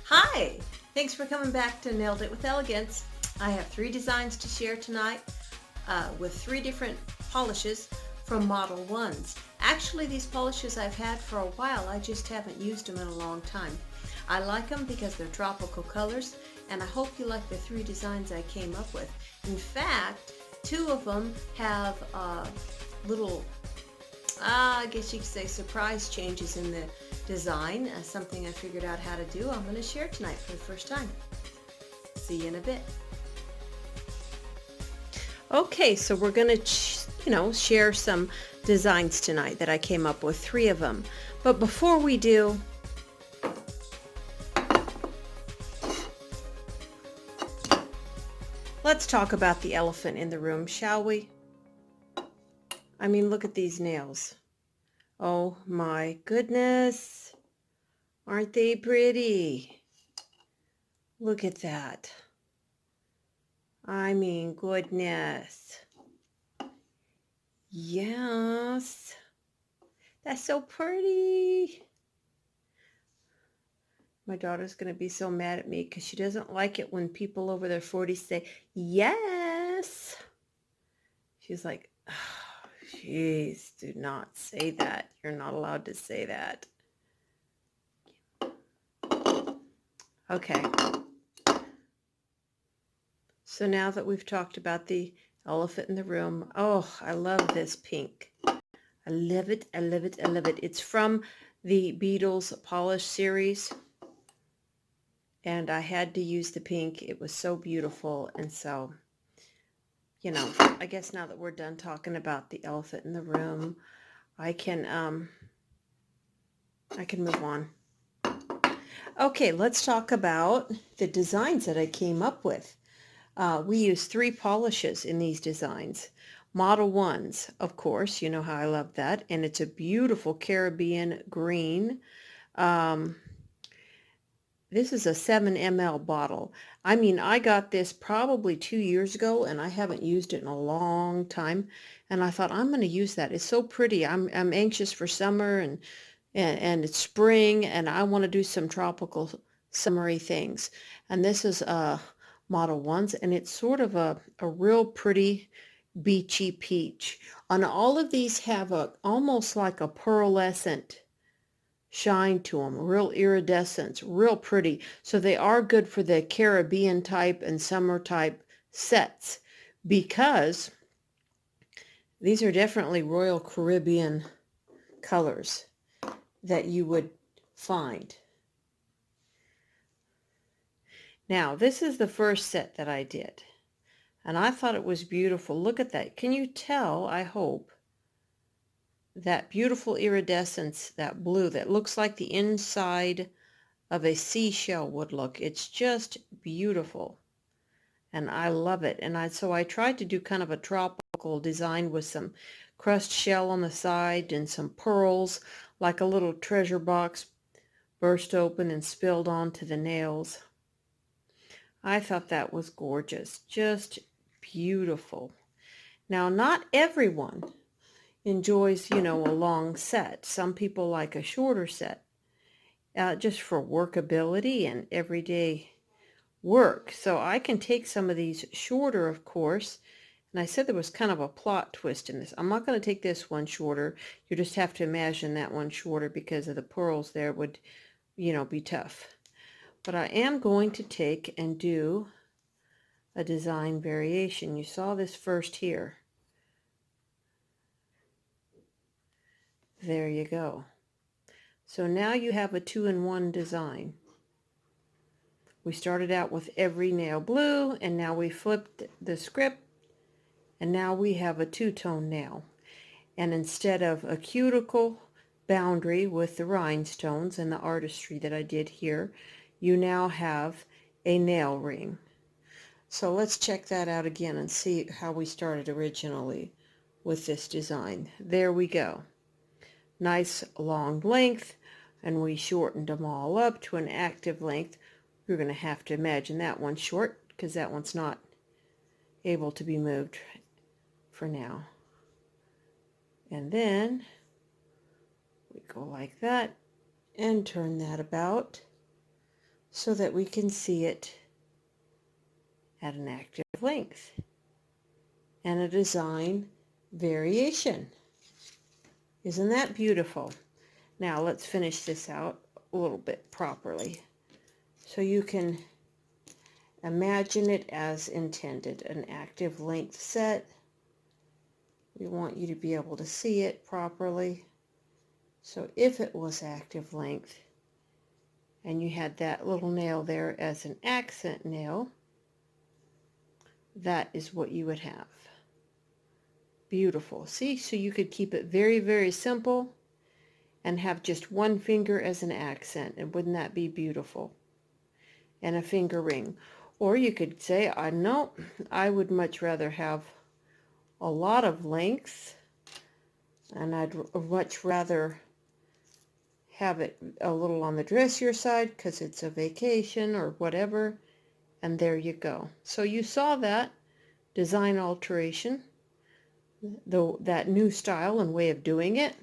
Hi! Thanks for coming back to Nailed It with Elegance. I have 3 designs to share tonight with 3 different polishes from Modelones. Actually, these polishes I've had for a while. I just haven't used them in a long time. I like them because they're tropical colors, and I hope you like the 3 designs I came up with. In fact, 2 of them have little I guess you could say surprise changes in the design. Something I figured out how to do. I'm going to share tonight for the first time. See you in a bit. Okay, so we're going to, share some designs tonight that I came up with, 3 of them. But before we do, let's talk about the elephant in the room, shall we? I mean, look at these nails. Oh my goodness. Aren't they pretty? Look at that. I mean, goodness. Yes. That's so pretty. My daughter's going to be so mad at me because she doesn't like it when people over their 40s say, yes. She's like, oh, jeez, do not say that. You're not allowed to say that. Okay. So now that we've talked about the elephant in the room, oh, I love this pink. I love it. I love it. I love it. It's from the Beatles Polish series. And I had to use the pink. It was so beautiful. And so, I guess now that we're done talking about the elephant in the room, I can move on. Okay, let's talk about the designs that I came up with. We use 3 polishes in these designs. Modelones, of course, you know how I love that. And it's a beautiful Caribbean green. This is a 7 ml bottle. I mean, I got this probably 2 years ago, and I haven't used it in a long time. And I thought, I'm going to use that. It's so pretty. I'm anxious for summer and it's spring, and I want to do some tropical summery things. And this is Modelones, and it's sort of a real pretty beachy peach. And all of these have almost like a pearlescent shine to them, real iridescence, real pretty. So they are good for the Caribbean type and summer type sets because these are definitely Royal Caribbean colors that you would find. Now, this is the first set that I did, and I thought it was beautiful. Look at that. Can you tell, I hope, that beautiful iridescence, that blue that looks like the inside of a seashell would look? It's just beautiful, and I love it. And so I tried to do kind of a tropical design with some crushed shell on the side and some pearls, like a little treasure box burst open and spilled onto the nails. I thought that was gorgeous, just beautiful. Now, not everyone enjoys, a long set. Some people like a shorter set, just for workability and everyday work. So I can take some of these shorter, of course, and I said there was kind of a plot twist in this. I'm not going to take this one shorter. You just have to imagine that one shorter because of the pearls there would, be tough. But I am going to take and do a design variation. You saw this first here. There you go. So now you have a 2-in-1 design. We started out with every nail blue, and now we flipped the script, and now we have a 2-tone nail. And instead of a cuticle boundary with the rhinestones and the artistry that I did here, you now have a nail ring. So let's check that out again and see how we started originally with this design. There we go. Nice long length, and we shortened them all up to an active length. We're going to have to imagine that one short because that one's not able to be moved for now. And then we go like that and turn that about so that we can see it at an active length and a design variation. Isn't that beautiful? Now let's finish this out a little bit properly so you can imagine it as intended. An active length set. We want you to be able to see it properly. So if it was active length and you had that little nail there as an accent nail, that is what you would have. Beautiful. See, so you could keep it very, very simple and have just one finger as an accent. And wouldn't that be beautiful? And a finger ring. Or you could say, no, I would much rather have a lot of length, and I'd much rather have it a little on the dressier side because it's a vacation or whatever. And there you go. So you saw that design alteration, that new style and way of doing it.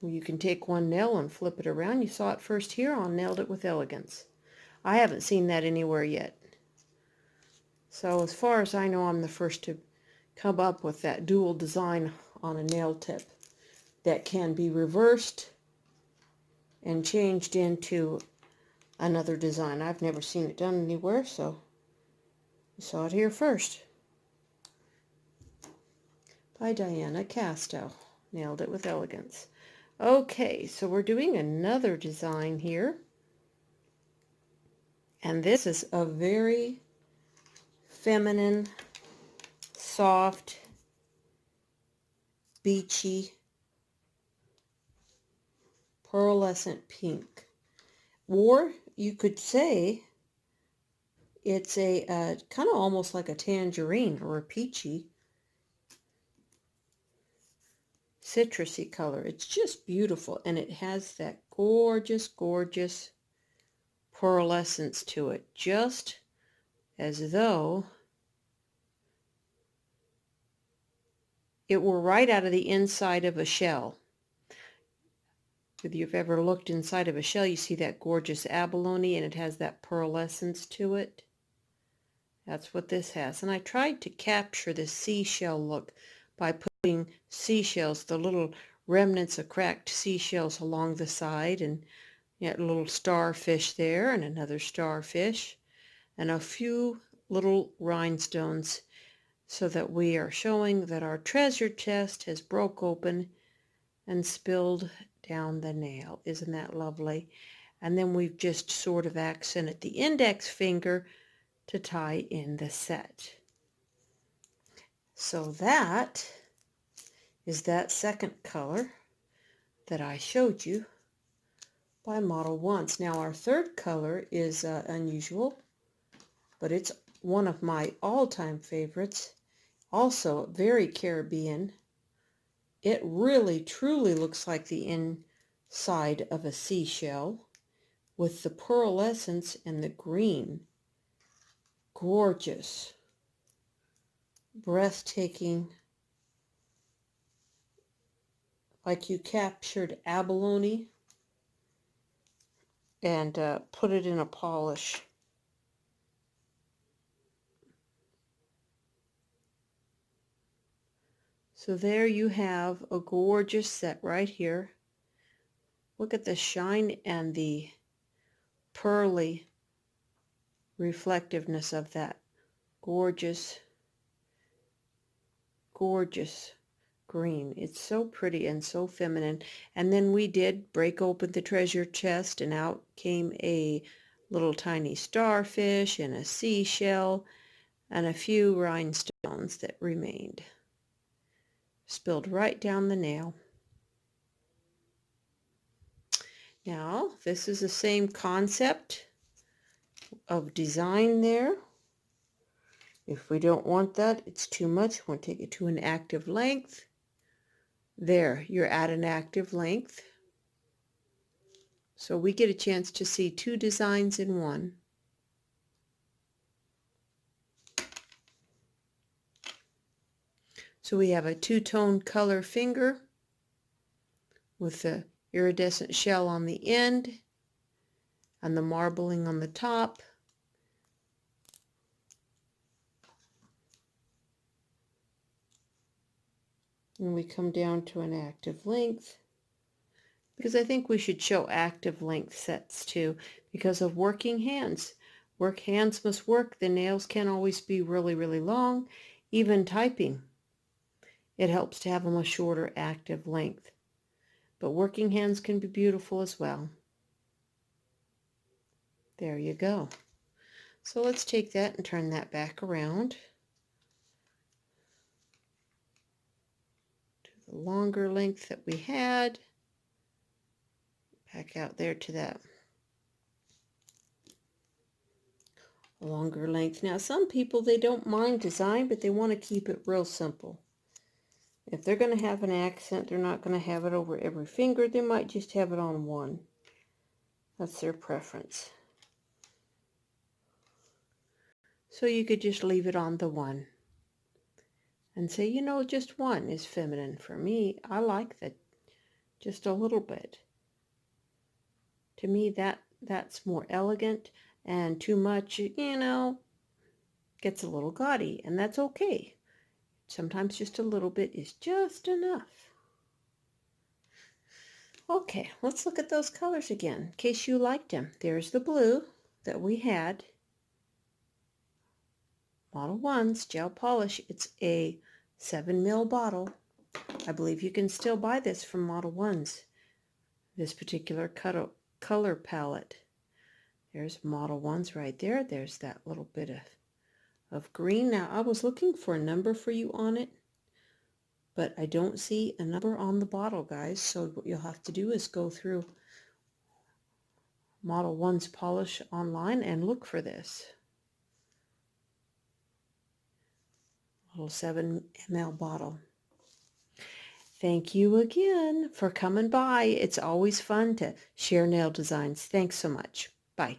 You can take one nail and flip it around. You saw it first here on Nailed It with Elegance. I haven't seen that anywhere yet. So as far as I know, I'm the first to come up with that dual design on a nail tip that can be reversed and changed into another design. I've never seen it done anywhere, so you saw it here first. By Diana Casto. Nailed It with Elegance. Okay, so we're doing another design here. And this is a very feminine, soft, beachy, pearlescent pink. Or you could say it's a kind of almost like a tangerine or a peachy, citrusy color. It's just beautiful, and it has that gorgeous, gorgeous pearlescence to it, just as though it were right out of the inside of a shell. If you've ever looked inside of a shell, you see that gorgeous abalone, and it has that pearlescence to it. That's what this has. And I tried to capture the seashell look by putting seashells, the little remnants of cracked seashells along the side, and yet a little starfish there, and another starfish, and a few little rhinestones, so that we are showing that our treasure chest has broke open and spilled down the nail. Isn't that lovely? And then we've just sort of accented the index finger to tie in the set. So that is that second color that I showed you by Model Once. Now our third color is unusual, but it's one of my all-time favorites. Also very Caribbean. It really truly looks like the inside of a seashell with the pearlescence and the green. Gorgeous, breathtaking, like you captured abalone and put it in a polish. So there you have a gorgeous set right here. Look at the shine and the pearly reflectiveness of that gorgeous, gorgeous green. It's so pretty and so feminine. And then we did break open the treasure chest, and out came a little tiny starfish and a seashell and a few rhinestones that remained. Spilled right down the nail. Now, this is the same concept of design there. If we don't want that, it's too much. We'll take it to an active length. There, you're at an active length. So we get a chance to see two designs in one. So we have a two-tone color finger with the iridescent shell on the end, and the marbling on the top. And we come down to an active length, because I think we should show active length sets too, because of working hands. Hands must work. The nails can't always be really, really long. Even typing, it helps to have them a shorter active length. But working hands can be beautiful as well. There you go. So let's take that and turn that back around to the longer length that we had. Back out there to that longer length. Now some people, they don't mind design, but they want to keep it real simple. If they're going to have an accent, they're not going to have it over every finger. They might just have it on one. That's their preference. So you could just leave it on the one and say, you know, just one is feminine for me. I like that just a little bit. To me, that's more elegant, and too much, you know, gets a little gaudy, and that's okay. Sometimes just a little bit is just enough. Okay, let's look at those colors again, in case you liked them. There's the blue that we had. Model 1's gel polish. It's a 7 ml bottle. I believe you can still buy this from Model 1's, this particular color palette. There's Model 1's right there. There's that little bit of green. Now, I was looking for a number for you on it, but I don't see a number on the bottle, guys. So what you'll have to do is go through Model 1's polish online and look for this. Little 7 ml bottle. Thank you again for coming by. It's always fun to share nail designs. Thanks so much. Bye.